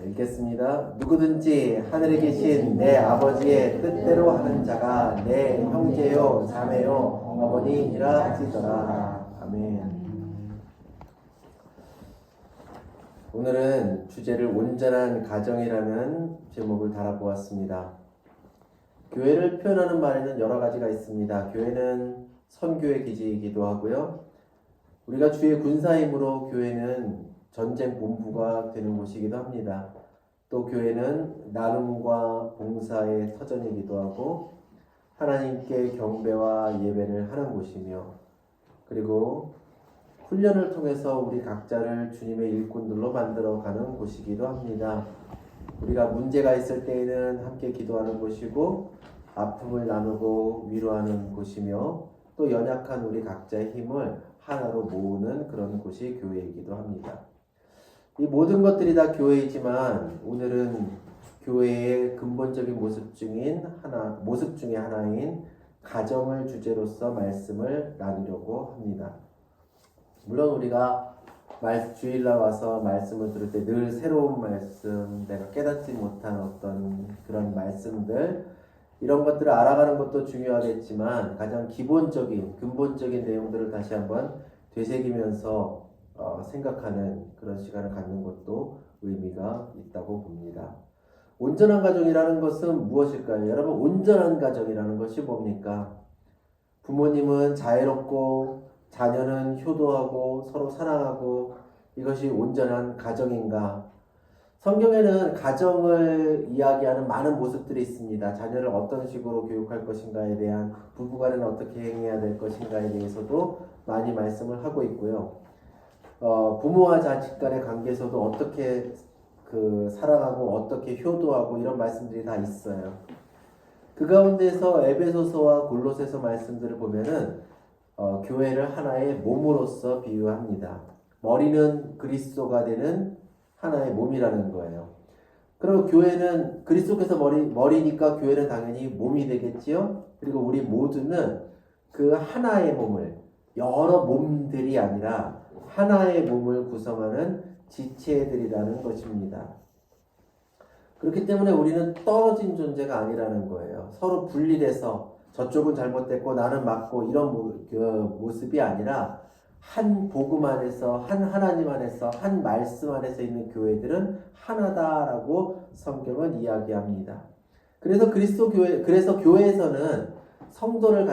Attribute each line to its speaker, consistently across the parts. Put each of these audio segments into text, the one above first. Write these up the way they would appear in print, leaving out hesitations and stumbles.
Speaker 1: 읽겠습니다. 누구든지 하늘에 계신 내 아버지의 뜻대로 하는 자가 내 형제요 자매요 어머니이라 할지더라. 아멘. 오늘은 주제를 온전한 가정이라는 제목을 달아보았습니다. 교회를 표현하는 말에는 여러 가지가 있습니다. 교회는 선교의 기지이기도 하고요. 우리가 주의 군사임으로 교회는 전쟁 본부가 되는 곳이기도 합니다. 또 교회는 나눔과 봉사의 터전이기도 하고 하나님께 경배와 예배를 하는 곳이며, 그리고 훈련을 통해서 우리 각자를 주님의 일꾼들로 만들어가는 곳이기도 합니다. 우리가 문제가 있을 때에는 함께 기도하는 곳이고, 아픔을 나누고 위로하는 곳이며, 또 연약한 우리 각자의 힘을 하나로 모으는 그런 곳이 교회이기도 합니다. 이 모든 것들이 다 교회이지만 오늘은 교회의 근본적인 모습 중에 하나인 가정을 주제로서 말씀을 나누려고 합니다. 물론 우리가 주일날 와서 말씀을 들을 때 늘 새로운 말씀, 내가 깨닫지 못한 어떤 그런 말씀들, 이런 것들을 알아가는 것도 중요하겠지만 가장 기본적인, 근본적인 내용들을 다시 한번 되새기면서 생각하는 그런 시간을 갖는 것도 의미가 있다고 봅니다. 온전한 가정이라는 것은 무엇일까요? 여러분, 온전한 가정이라는 것이 뭡니까? 부모님은 자애롭고 자녀는 효도하고 서로 사랑하고, 이것이 온전한 가정인가? 성경에는 가정을 이야기하는 많은 모습들이 있습니다. 자녀를 어떤 식으로 교육할 것인가에 대한, 부부간에는 어떻게 행해야 될 것인가에 대해서도 많이 말씀을 하고 있고요. 부모와 자식 간의 관계에서도 어떻게 사랑하고 어떻게 효도하고 이런 말씀들이 다 있어요. 그 가운데서 에베소서와 골로새서 말씀들을 보면은 교회를 하나의 몸으로서 비유합니다. 머리는 그리스도가 되는 하나의 몸이라는 거예요. 그리고 교회는 그리스도께서 머리니까 교회는 당연히 몸이 되겠지요. 그리고 우리 모두는 그 하나의 몸을, 여러 몸들이 아니라 하나의 몸을 구성하는 지체들이라는 것입니다. 그렇기 때문에 우리는 떨어진 존재가 아니라는 거예요. 서로 분리돼서 저쪽은 잘못됐고 나는 맞고 이런 모습이 아니라 한 복음 안에서, 한 하나님 안에서, 한 말씀 안에서 있는 교회들은 하나다라고 성경은 이야기합니다. 그래서 그래서 교회에서는 성도를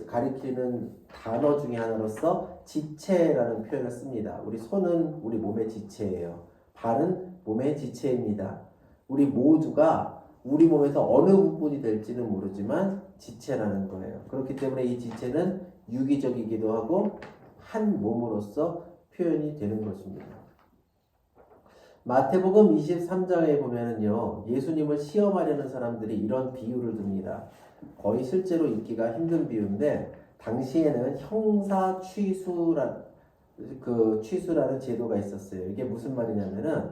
Speaker 1: 가리키는 단어 중에 하나로서 지체라는 표현을 씁니다. 우리 손은 우리 몸의 지체예요. 발은 몸의 지체입니다. 우리 모두가 우리 몸에서 어느 부분이 될지는 모르지만 지체라는 거예요. 그렇기 때문에 이 지체는 유기적이기도 하고 한 몸으로서 표현이 되는 것입니다. 마태복음 23장에 보면은요, 예수님을 시험하려는 사람들이 이런 비유를 듭니다. 거의 실제로 읽기가 힘든 비유인데, 당시에는 형사 취수라는 제도가 있었어요. 이게 무슨 말이냐면은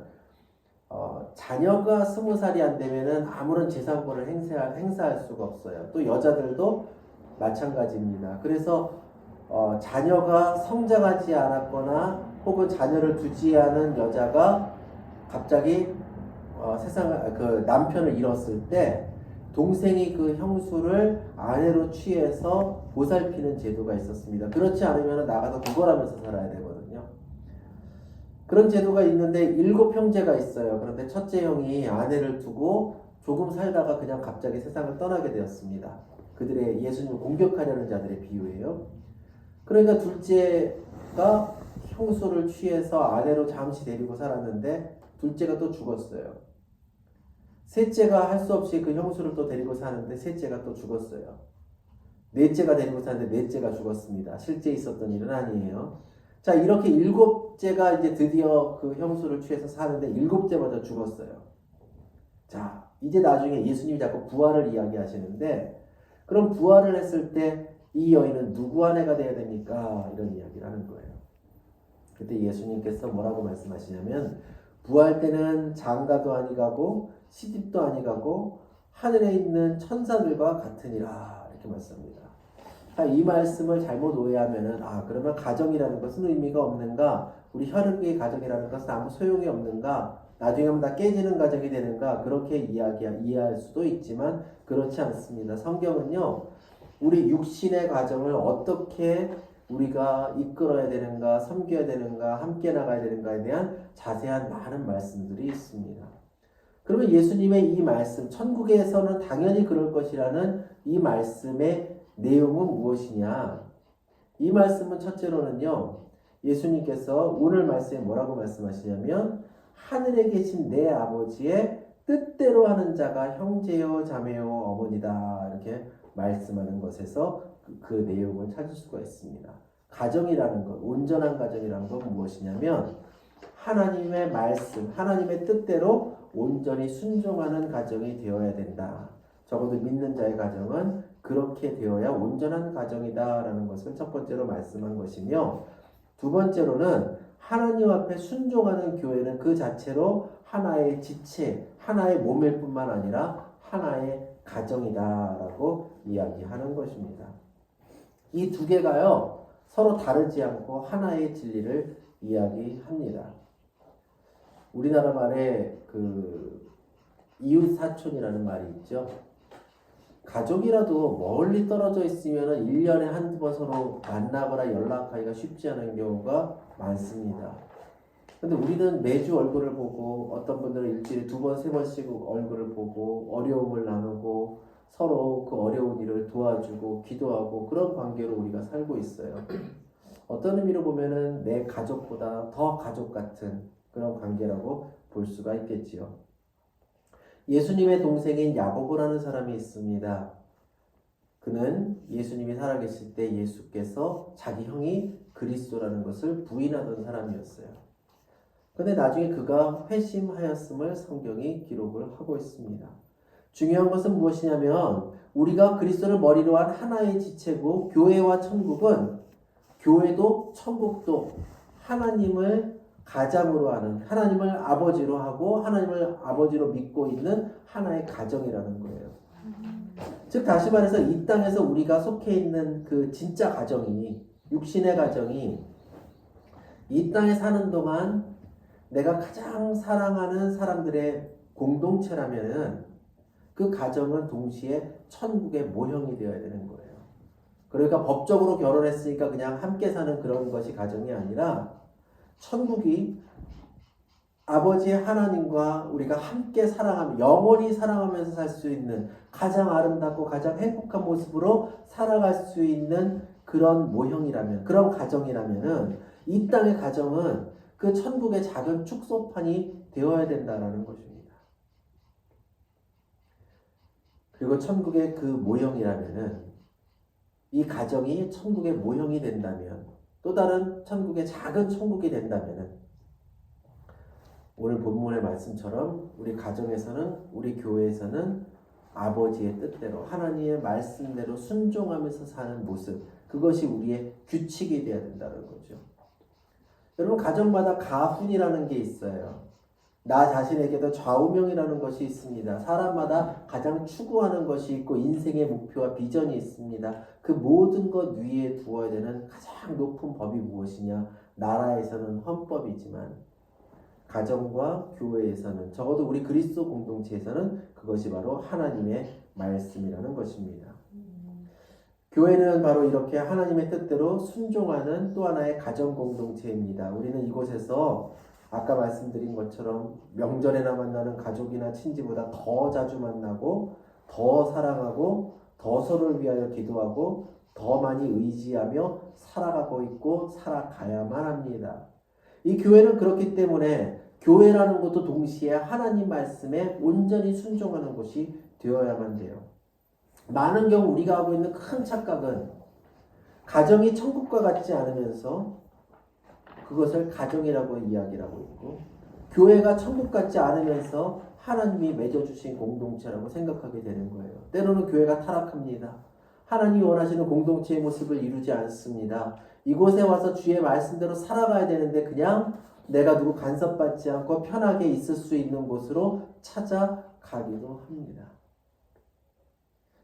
Speaker 1: 자녀가 20살이 안 되면은 아무런 재산권을 행사할 수가 없어요. 또 여자들도 마찬가지입니다. 그래서 자녀가 성장하지 않았거나 혹은 자녀를 두지 않은 여자가 갑자기 남편을 잃었을 때 동생이 그 형수를 아내로 취해서 보살피는 제도가 있었습니다. 그렇지 않으면 나가서 구걸하면서 살아야 되거든요. 그런 제도가 있는데 7형제가 있어요. 그런데 첫째 형이 아내를 두고 조금 살다가 그냥 갑자기 세상을 떠나게 되었습니다. 그들의 예수님을 공격하려는 자들의 비유예요. 그러니까 둘째가 형수를 취해서 아내로 잠시 데리고 살았는데 둘째가 또 죽었어요. 셋째가 할 수 없이 그 형수를 또 데리고 사는데 셋째가 또 죽었어요. 넷째가 데리고 사는데 넷째가 죽었습니다. 실제 있었던 일은 아니에요. 자, 이렇게 7째가 이제 드디어 그 형수를 취해서 사는데 7째마다 죽었어요. 자, 이제 나중에 예수님이 자꾸 부활을 이야기하시는데, 그럼 부활을 했을 때 이 여인은 누구 아내가 되어야 됩니까? 이런 이야기를 하는 거예요. 그때 예수님께서 뭐라고 말씀하시냐면, 부활 때는 장가도 아니가고 시집도 아니가고 하늘에 있는 천사들과 같으니라, 이렇게 말씀합니다. 자, 이 말씀을 잘못 오해하면은 그러면 가정이라는 것은 의미가 없는가? 우리 혈육의 가정이라는 것은 아무 소용이 없는가? 나중에 하면 다 깨지는 가정이 되는가? 그렇게 이해할 수도 있지만 그렇지 않습니다. 성경은요, 우리 육신의 가정을 어떻게 우리가 이끌어야 되는가, 섬겨야 되는가, 함께 나가야 되는가에 대한 자세한 많은 말씀들이 있습니다. 그러면 예수님의 이 말씀, 천국에서는 당연히 그럴 것이라는 이 말씀의 내용은 무엇이냐? 이 말씀은 첫째로는요, 예수님께서 오늘 말씀에 뭐라고 말씀하시냐면, 하늘에 계신 내 아버지의 뜻대로 하는 자가 형제요, 자매요, 어머니다. 이렇게 말씀하는 것에서 그 내용을 찾을 수가 있습니다. 가정이라는 것, 온전한 가정이라는 건 무엇이냐면, 하나님의 말씀, 하나님의 뜻대로 온전히 순종하는 가정이 되어야 된다. 적어도 믿는 자의 가정은 그렇게 되어야 온전한 가정이다라는 것을 첫 번째로 말씀한 것이며, 두 번째로는 하나님 앞에 순종하는 교회는 그 자체로 하나의 지체, 하나의 몸일 뿐만 아니라 하나의 가정이다라고 이야기하는 것입니다. 이 두 개가요, 서로 다르지 않고 하나의 진리를 이야기합니다. 우리나라 말에 이웃 사촌이라는 말이 있죠. 가족이라도 멀리 떨어져 있으면 1년에 한두 번 서로 만나거나 연락하기가 쉽지 않은 경우가 많습니다. 근데 우리는 매주 얼굴을 보고, 어떤 분들은 일주일에 2번, 3번씩 얼굴을 보고 어려움을 나누고 서로 그 어려운 일을 도와주고 기도하고 그런 관계로 우리가 살고 있어요. 어떤 의미로 보면은 내 가족보다 더 가족 같은 그런 관계라고 볼 수가 있겠지요. 예수님의 동생인 야고보라는 사람이 있습니다. 그는 예수님이 살아계실 때 예수께서 자기 형이 그리스도라는 것을 부인하던 사람이었어요. 그런데 나중에 그가 회심하였음을 성경이 기록을 하고 있습니다. 중요한 것은 무엇이냐면, 우리가 그리스도를 머리로 한 하나의 지체고, 교회와 천국은, 교회도 천국도 하나님을 가장으로 하는, 하나님을 아버지로 하고 하나님을 아버지로 믿고 있는 하나의 가정이라는 거예요. 즉 다시 말해서 이 땅에서 우리가 속해 있는 그 진짜 가정이, 육신의 가정이 이 땅에 사는 동안 내가 가장 사랑하는 사람들의 공동체라면은 그 가정은 동시에 천국의 모형이 되어야 되는 거예요. 그러니까 법적으로 결혼했으니까 그냥 함께 사는 그런 것이 가정이 아니라, 천국이 아버지의 하나님과 우리가 함께 사랑하며 영원히 사랑하면서 살 수 있는 가장 아름답고 가장 행복한 모습으로 살아갈 수 있는 그런 모형이라면, 그런 가정이라면은 이 땅의 가정은 그 천국의 작은 축소판이 되어야 된다라는 것입니다. 그리고 천국의 그 모형이라면은, 이 가정이 천국의 모형이 된다면, 또 다른 천국의 작은 천국이 된다면은, 오늘 본문의 말씀처럼 우리 가정에서는, 우리 교회에서는 아버지의 뜻대로 하나님의 말씀대로 순종하면서 사는 모습, 그것이 우리의 규칙이 되어야 된다는 거죠. 여러분, 가정마다 가훈이라는 게 있어요. 나 자신에게도 좌우명이라는 것이 있습니다. 사람마다 가장 추구하는 것이 있고 인생의 목표와 비전이 있습니다. 그 모든 것 위에 두어야 되는 가장 높은 법이 무엇이냐? 나라에서는 헌법이지만 가정과 교회에서는, 적어도 우리 그리스도 공동체에서는 그것이 바로 하나님의 말씀이라는 것입니다. 교회는 바로 이렇게 하나님의 뜻대로 순종하는 또 하나의 가정 공동체입니다. 우리는 이곳에서 아까 말씀드린 것처럼 명절에나 만나는 가족이나 친지보다 더 자주 만나고, 더 사랑하고, 더 서로를 위하여 기도하고, 더 많이 의지하며 살아가고 있고 살아가야만 합니다. 이 교회는 그렇기 때문에 교회라는 것도 동시에 하나님 말씀에 온전히 순종하는 곳이 되어야만 돼요. 많은 경우 우리가 하고 있는 큰 착각은, 가정이 천국과 같지 않으면서 그것을 가정이라고 이야기를 하고 있고, 교회가 천국 같지 않으면서 하나님이 맺어주신 공동체라고 생각하게 되는 거예요. 때로는 교회가 타락합니다. 하나님이 원하시는 공동체의 모습을 이루지 않습니다. 이곳에 와서 주의 말씀대로 살아가야 되는데 그냥 내가 누구 간섭받지 않고 편하게 있을 수 있는 곳으로 찾아가기도 합니다.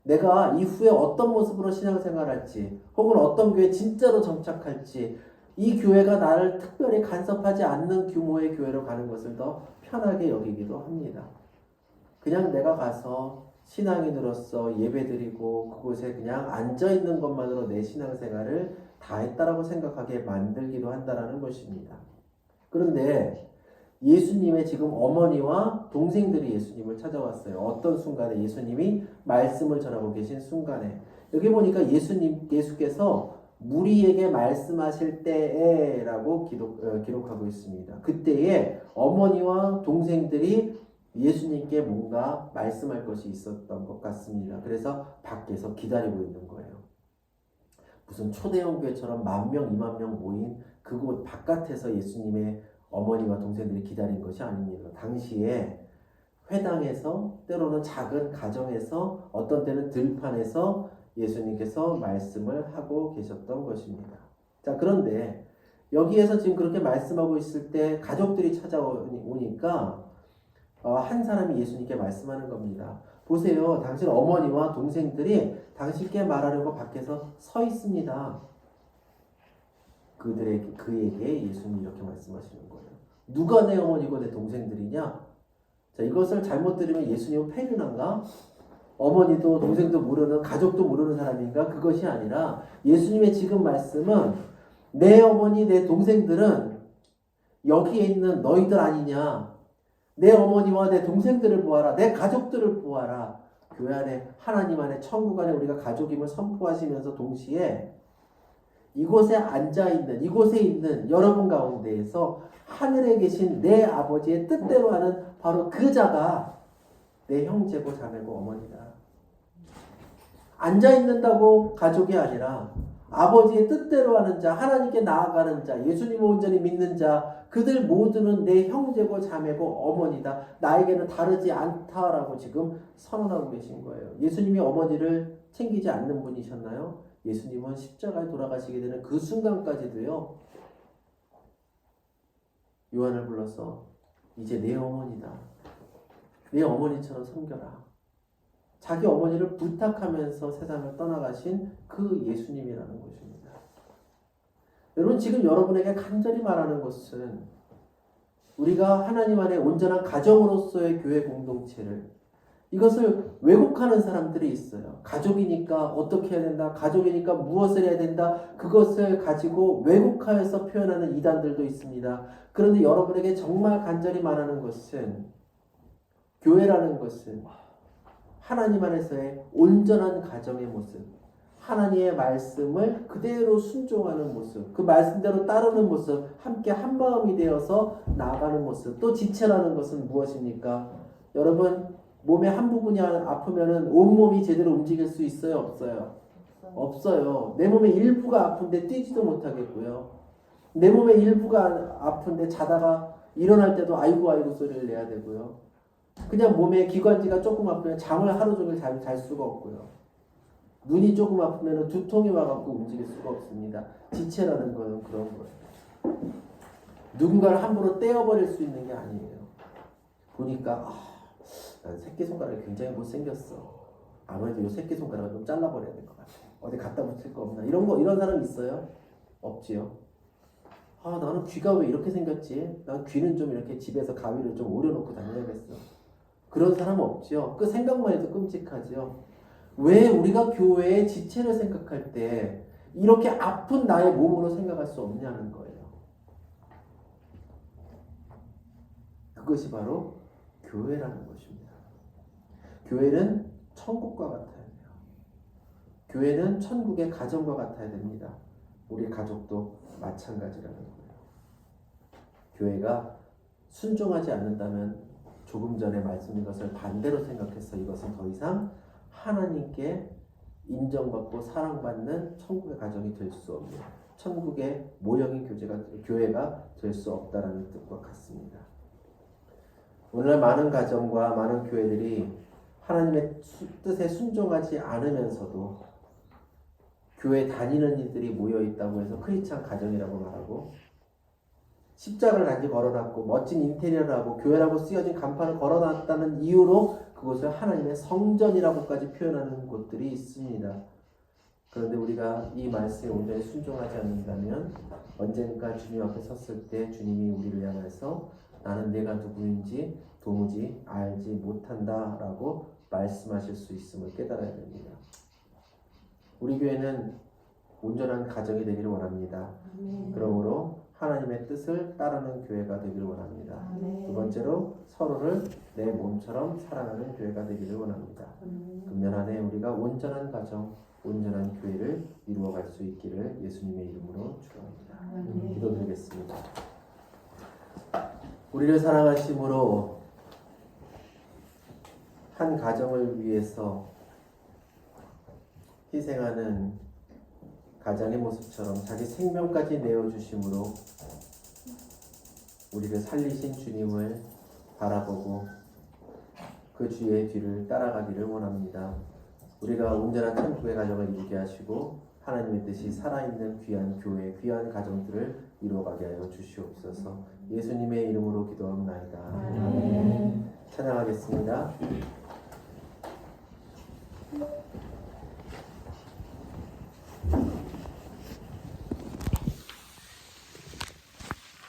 Speaker 1: 내가 이후에 어떤 모습으로 신앙생활할지 혹은 어떤 교회에 진짜로 정착할지 이 교회가 나를 특별히 간섭하지 않는 규모의 교회로 가는 것을 더 편하게 여기기도 합니다. 그냥 내가 가서 신앙인으로서 예배드리고 그곳에 그냥 앉아있는 것만으로 내 신앙생활을 다 했다라고 생각하게 만들기도 한다라는 것입니다. 그런데 예수님의 지금 어머니와 동생들이 예수님을 찾아왔어요. 어떤 순간에 예수님이 말씀을 전하고 계신 순간에 여기 보니까 예수께서 무리에게 말씀하실 때에라고 기록하고 있습니다. 그때에 어머니와 동생들이 예수님께 뭔가 말씀할 것이 있었던 것 같습니다. 그래서 밖에서 기다리고 있는 거예요. 무슨 초대형 교회처럼 10,000명, 20,000명 모인 그곳 바깥에서 예수님의 어머니와 동생들이 기다린 것이 아닙니다. 당시에 회당에서 때로는 작은 가정에서 어떤 때는 들판에서 예수님께서 말씀을 하고 계셨던 것입니다. 자, 그런데 여기에서 지금 그렇게 말씀하고 있을 때 가족들이 찾아오니까 한 사람이 예수님께 말씀하는 겁니다. 보세요. 당신 어머니와 동생들이 당신께 말하려고 밖에서 서 있습니다. 그에게 예수님이 이렇게 말씀하시는 거예요. 누가 내 어머니고 내 동생들이냐? 자, 이것을 잘못 들으면 예수님은 페르난가? 어머니도 동생도 모르는, 가족도 모르는 사람인가? 그것이 아니라 예수님의 지금 말씀은 내 어머니, 내 동생들은 여기에 있는 너희들 아니냐? 내 어머니와 내 동생들을 보아라. 내 가족들을 보아라. 교회 안에 하나님 안에 천국 안에 우리가 가족임을 선포하시면서 동시에 이곳에 앉아있는 이곳에 있는 여러분 가운데에서 하늘에 계신 내 아버지의 뜻대로 하는 바로 그 자가 내 형제고 자매고 어머니다. 앉아있는다고 가족이 아니라 아버지의 뜻대로 하는 자, 하나님께 나아가는 자, 예수님을 온전히 믿는 자, 그들 모두는 내 형제고 자매고 어머니다. 나에게는 다르지 않다라고 지금 선언하고 계신 거예요. 예수님이 어머니를 챙기지 않는 분이셨나요? 예수님은 십자가에 돌아가시게 되는 그 순간까지도요. 요한을 불러서 이제 내 어머니다. 내 어머니처럼 섬겨라. 자기 어머니를 부탁하면서 세상을 떠나가신 그 예수님이라는 것입니다. 여러분 지금 여러분에게 간절히 말하는 것은 우리가 하나님 안에 온전한 가정으로서의 교회 공동체를 이것을 왜곡하는 사람들이 있어요. 가족이니까 어떻게 해야 된다. 가족이니까 무엇을 해야 된다. 그것을 가지고 왜곡하여서 표현하는 이단들도 있습니다. 그런데 여러분에게 정말 간절히 말하는 것은 교회라는 것은 하나님 안에서의 온전한 가정의 모습, 하나님의 말씀을 그대로 순종하는 모습, 그 말씀대로 따르는 모습, 함께 한마음이 되어서 나아가는 모습. 또 지체라는 것은 무엇입니까? 여러분 몸의 한 부분이 아프면은 온몸이 제대로 움직일 수 있어요? 없어요? 없어요. 내 몸의 일부가 아픈데 뛰지도 못하겠고요. 내 몸의 일부가 아픈데 자다가 일어날 때도 아이고 아이고 소리를 내야 되고요. 그냥 몸의 기관지가 조금 아프면 잠을 하루 종일 잘 수가 없고요. 눈이 조금 아프면 두통이 와갖고 움직일 수가 없습니다. 지체라는 거는 그런 거예요. 누군가를 함부로 떼어버릴 수 있는 게 아니에요. 보니까 난 새끼손가락이 굉장히 못생겼어. 아무래도 이 새끼손가락을 좀 잘라버려야 될 것 같아. 어디 갖다 붙일 거 없나? 이런 사람 있어요? 없지요. 나는 귀가 왜 이렇게 생겼지? 난 귀는 좀 이렇게 집에서 가위를 좀 오려놓고 다녀야겠어. 그런 사람 없지요. 그 생각만 해도 끔찍하지요. 왜 우리가 교회의 지체를 생각할 때 이렇게 아픈 나의 몸으로 생각할 수 없냐는 거예요. 그것이 바로 교회라는 것입니다. 교회는 천국과 같아야 돼요. 교회는 천국의 가정과 같아야 됩니다. 우리 가족도 마찬가지라는 거예요. 교회가 순종하지 않는다면 조금 전에 말씀인 것을 반대로 생각해서 이것은 더 이상 하나님께 인정받고 사랑받는 천국의 가정이 될 수 없는 천국의 모형인 교회가 될 수 없다라는 뜻과 같습니다. 오늘날 많은 가정과 많은 교회들이 하나님의 뜻에 순종하지 않으면서도 교회 다니는 이들이 모여 있다고 해서 크리스찬 가정이라고 말하고 십자가를 단지 걸어놨고 멋진 인테리어를 하고 교회라고 쓰여진 간판을 걸어놨다는 이유로 그곳을 하나님의 성전이라고까지 표현하는 곳들이 있습니다. 그런데 우리가 이 말씀에 온전히 순종하지 않는다면 언젠가 주님 앞에 섰을 때 주님이 우리를 향해서 나는 내가 누구인지 도무지 알지 못한다라고 말씀하실 수 있음을 깨달아야 됩니다. 우리 교회는 온전한 가정이 되기를 원합니다. 그러므로 하나님의 뜻을 따르는 교회가 되기를 원합니다. 두 번째로 서로를 내 몸처럼 사랑하는 교회가 되기를 원합니다. 금년 한 해 우리가 온전한 가정, 온전한 교회를 이루어갈 수 있기를 예수님의 이름으로 축원합니다. 기도드리겠습니다. 우리를 사랑하심으로 한 가정을 위해서 희생하는 가장의 모습처럼 자기 생명까지 내어주심으로 우리를 살리신 주님을 바라보고 그 주의 뒤를 따라가기를 원합니다. 우리가 온전한 천국의 가정을 이루게 하시고 하나님의 뜻이 살아있는 귀한 교회, 귀한 가정들을 이루어가게 하여 주시옵소서. 예수님의 이름으로 기도합나이다. 찬양하겠습니다.